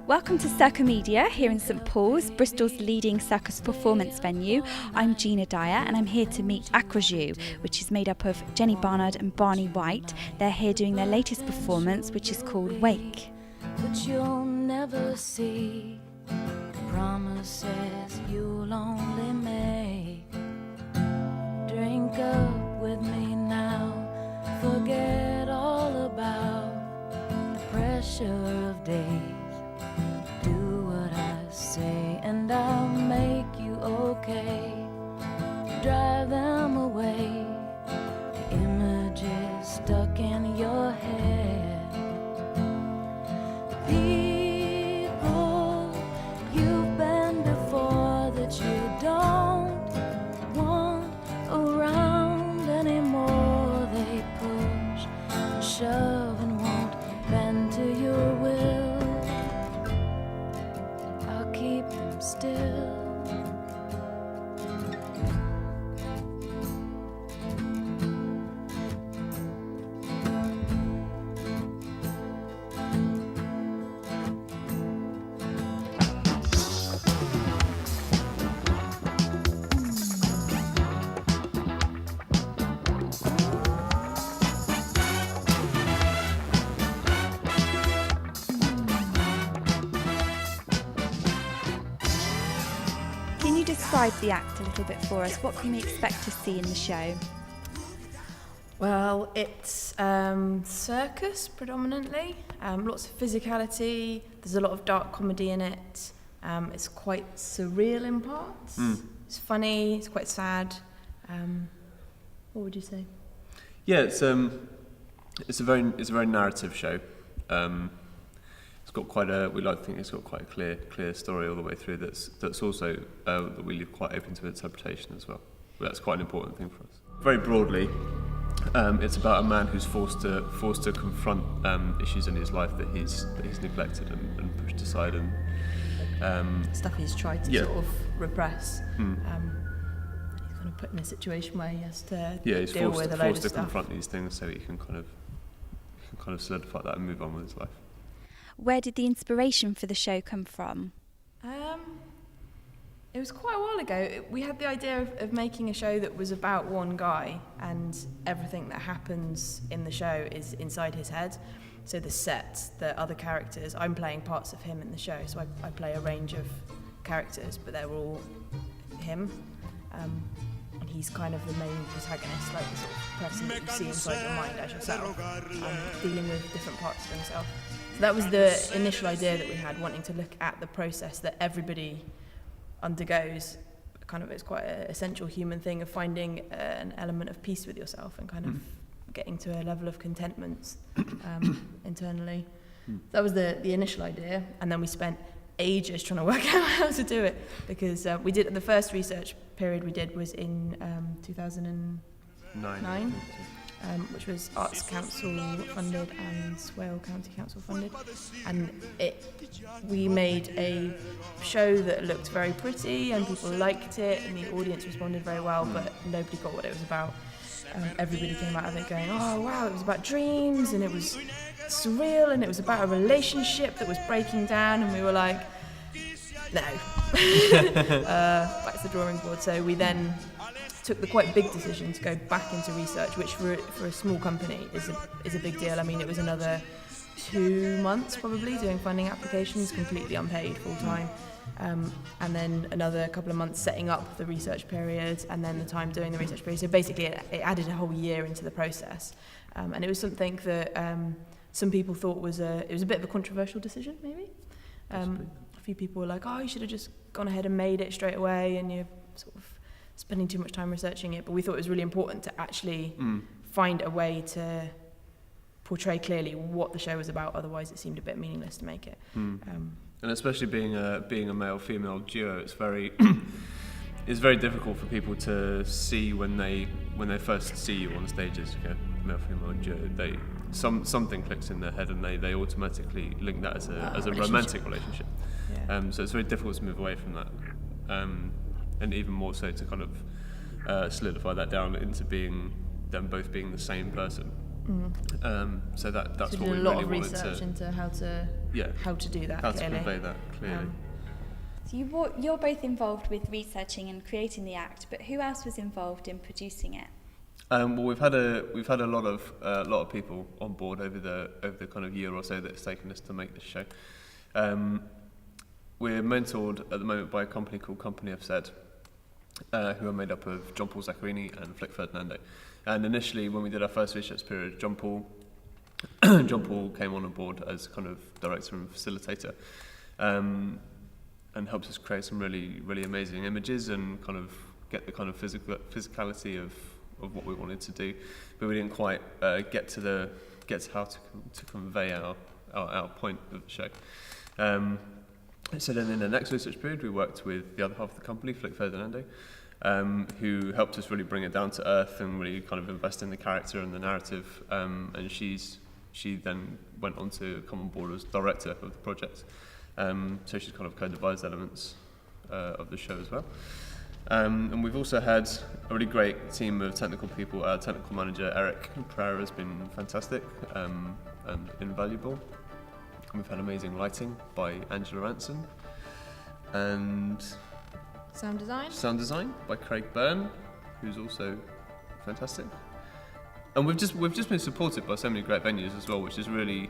Welcome to Circus Media here in St Paul's, Bristol's leading circus performance venue. I'm Gina Dyer and I'm here to meet Acrojou, which is made up of Jeni, Barnard and Barney White. They're here doing their latest performance, which is called Wake. But you'll never see promises you'll only make. Drink up with me now, forget all about the pressure of days. Do what I say and I'll make you okay. Drive them away, the images stuck in your head. People you've been before that you don't want around anymore. They push and shove and won't bend to your will. I'll keep them still. Can you describe the act a little bit for us? What can we expect to see in the show? Well, it's circus predominantly, lots of physicality, there's a lot of dark comedy in it, it's quite surreal in parts, It's funny, it's quite sad. What would you say? Yeah, it's a very narrative show. It's got quite a, we like to think it's got quite a clear story all the way through. That's also that we leave quite open to interpretation as well. But that's quite an important thing for us. Very broadly, it's about a man who's forced to confront issues in his life that he's neglected and pushed aside, and Stuff he's tried to sort of repress. He's kind of put in a situation where he has to deal with a load of forced to stuff. confront these things so he can kind of solidify that and move on with his life. Where did the inspiration for the show come from? It was quite a while ago. We had the idea of making a show that was about one guy, and everything that happens in the show is inside his head. So the set, the other characters, I'm playing parts of him in the show, so I play a range of characters, but they're all him. And he's kind of the main protagonist, like the sort of person that you see inside your mind as yourself, dealing with different parts of himself. So that was the initial idea that we had, wanting to look at the process that everybody undergoes. Kind of, it's quite an essential human thing of finding an element of peace with yourself and kind of getting to a level of contentment internally. That was the initial idea, and then we spent ages trying to work out how to do it, because we did the first research period we did was in 2009, which was Arts Council funded and Swale County Council funded, and we made a show that looked very pretty and people liked it and the audience responded very well, but nobody got what it was about. Everybody came out of it going, oh wow, it was about dreams and it was surreal and it was about a relationship that was breaking down, and we were like, no. Back to the drawing board. So we then took the quite big decision to go back into research, which for a small company is a big deal. I mean, it was another 2 months probably doing funding applications, completely unpaid, full time, and then another couple of months setting up the research period, and then the time doing the research period. So basically, it added a whole year into the process, and it was something that some people thought was a bit of a controversial decision, maybe. A few people were like, oh, you should have just gone ahead and made it straight away, and you're sort of spending too much time researching it. But we thought it was really important to actually find a way to portray clearly what the show was about, otherwise it seemed a bit meaningless to make it. And especially being a male-female duo, it's very difficult for people to see when they first see you on stage as male-female duo. Something clicks in their head and they automatically link that as a romantic relationship. Yeah. So it's very difficult to move away from that, and even more so to kind of solidify that down into them both being the same person. So that's so what we did a lot really of wanted research to. into how to how to do that. How clearly. to convey that clearly. So you're both involved with researching and creating the act, but who else was involved in producing it? Well, we've had a lot of people on board over the kind of year or so that it's taken us to make this show. We're mentored at the moment by a company called Company of Said, who are made up of John Paul Zaccarini and Flick Ferdinando. And initially, when we did our first research period, John Paul came on board as kind of director and facilitator, and helps us create some really, really amazing images and kind of get the kind of physicality of what we wanted to do, but we didn't quite get to how to convey our point of the show. So then in the next research period, we worked with the other half of the company, Flick Ferdinando, who helped us really bring it down to earth and really kind of invest in the character and the narrative. And she then went on to come on board as director of the project. So she's kind of co-devised elements of the show as well. And we've also had a really great team of technical people. Our technical manager, Eric Pereira, has been fantastic and invaluable. And we've had amazing lighting by Angela Ranson. And Sound design by Craig Byrne, who's also fantastic. And we've just been supported by so many great venues as well, which is really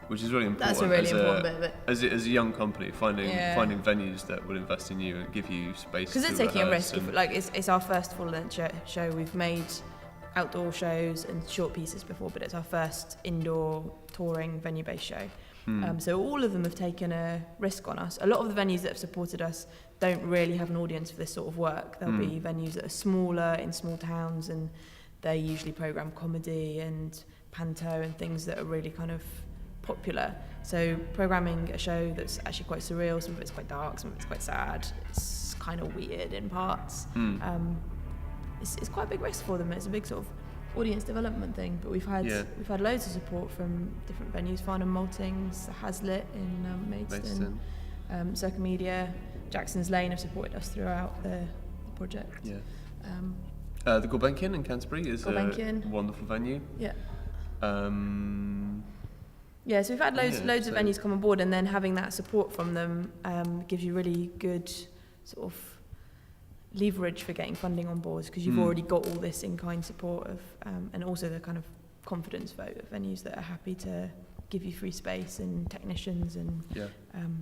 important. That's a really important bit of it. As a young company, finding venues that will invest in you and give you space. Because it's taking a risk. It's our first full-length show. We've made outdoor shows and short pieces before, but it's our first indoor touring venue-based show. So all of them have taken a risk on us. A lot of the venues that have supported us don't really have an audience for this sort of work. There'll be venues that are smaller in small towns, and they usually program comedy and panto and things that are really kind of popular. So programming a show that's actually quite surreal, some of it's quite dark, some of it's quite sad, it's kind of weird in parts. It's quite a big risk for them. It's a big sort of audience development thing, but we've had loads of support from different venues: Farnham Maltings, Hazlitt in Maidstone, Circa Media, Jackson's Lane have supported us throughout the project. The Gulbenkian in Canterbury is a wonderful venue. So we've had loads of venues come on board, and then having that support from them gives you really good sort of leverage for getting funding on board, because you've already got all this in-kind support of, and also the kind of confidence vote of venues that are happy to give you free space and technicians and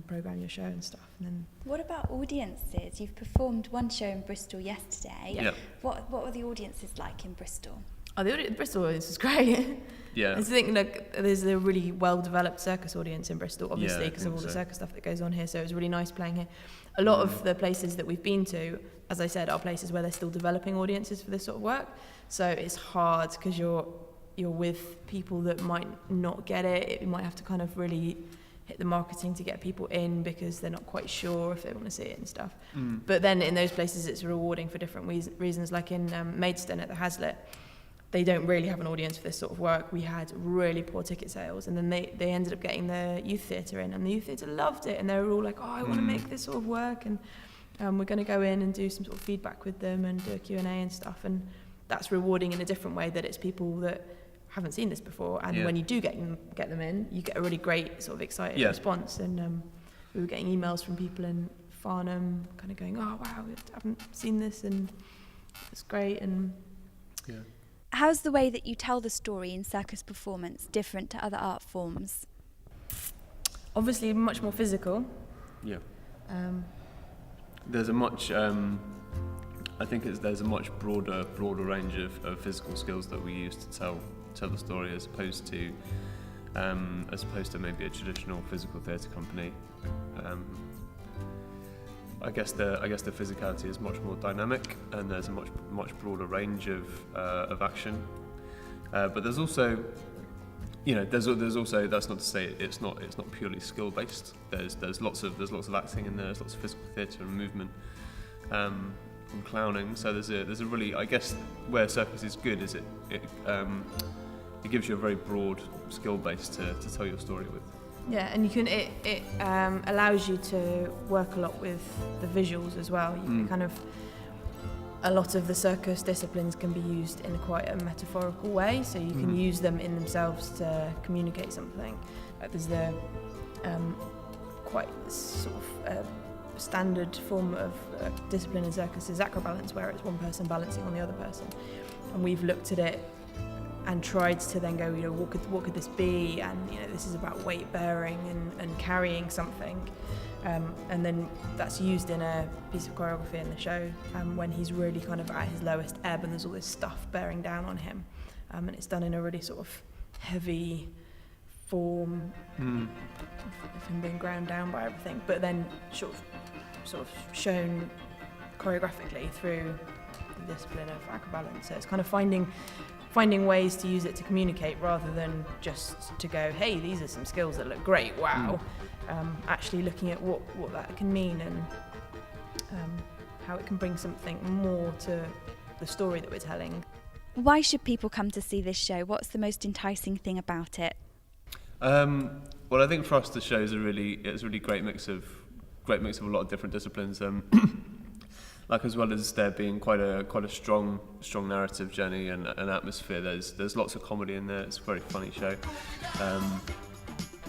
program your show and stuff. And then what about audiences? You've performed one show in Bristol yesterday. What were the audiences like in Bristol? The Bristol audience is great. I think there's a really well-developed circus audience in Bristol, obviously, because of all the circus stuff that goes on here. So it was really nice playing here. A lot of the places that we've been to, as I said, are places where they're still developing audiences for this sort of work. So it's hard because you're with people that might not get it. You might have to kind of really hit the marketing to get people in because they're not quite sure if they want to see it and stuff. But then in those places, it's rewarding for different reasons. Like in Maidstone at the Hazlitt, they don't really have an audience for this sort of work. We had really poor ticket sales, and then they ended up getting the youth theatre in, and the youth theatre loved it, and they were all like, I want to make this sort of work, and we're going to go in and do some sort of feedback with them and do a Q&A and stuff, and that's rewarding in a different way, that it's people that haven't seen this before, and when you do get them in, you get a really great sort of excited response, and we were getting emails from people in Farnham kind of going, oh wow, I haven't seen this, and it's great. And how's the way that you tell the story in circus performance different to other art forms? Obviously much more physical. There's a much there's a much broader range of physical skills that we use to tell the story, as opposed to maybe a traditional physical theatre company. I guess the physicality is much more dynamic, and there's a much broader range of action. But there's also, there's also, that's not to say it's not purely skill based. There's lots of acting in there. There's lots of physical theatre and movement, and clowning. So there's a really, I guess, where circus is good is it gives you a very broad skill base to tell your story with. Yeah, and it allows you to work a lot with the visuals as well. A lot of the circus disciplines can be used in quite a metaphorical way, so you can use them in themselves to communicate something. Like there's the quite sort of standard form of discipline in circus is acrobalance, where it's one person balancing on the other person. And we've looked at it and tried to then go, what could this be? And this is about weight bearing and carrying something. And then that's used in a piece of choreography in the show when he's really kind of at his lowest ebb and there's all this stuff bearing down on him. And it's done in a really sort of heavy form of him being ground down by everything, but then sort of shown choreographically through the discipline of acrobalance. So it's kind of finding ways to use it to communicate rather than just to go, hey, these are some skills that look great, wow. Actually looking at what that can mean and how it can bring something more to the story that we're telling. Why should people come to see this show? What's the most enticing thing about it? Well, I think for us the show is a really great mix of a lot of different disciplines. Like, as well as there being quite a strong narrative journey and an atmosphere, there's lots of comedy in there. It's a very funny show,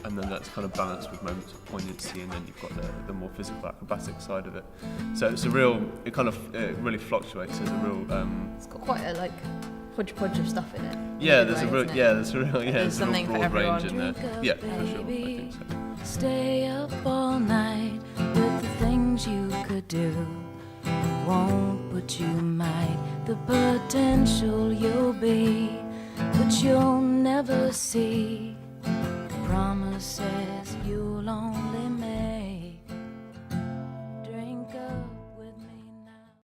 and then that's kind of balanced with moments of poignancy, and then you've got the more physical acrobatic side of it. So it really fluctuates. There's a real it's got quite a hodgepodge of stuff in it. Yeah, there's something a real for broad range everyone. in there. Yeah, for sure. I think so. Stay up all night with the things you could do. Won't, but you might. The potential you'll be, but you'll never see. The promises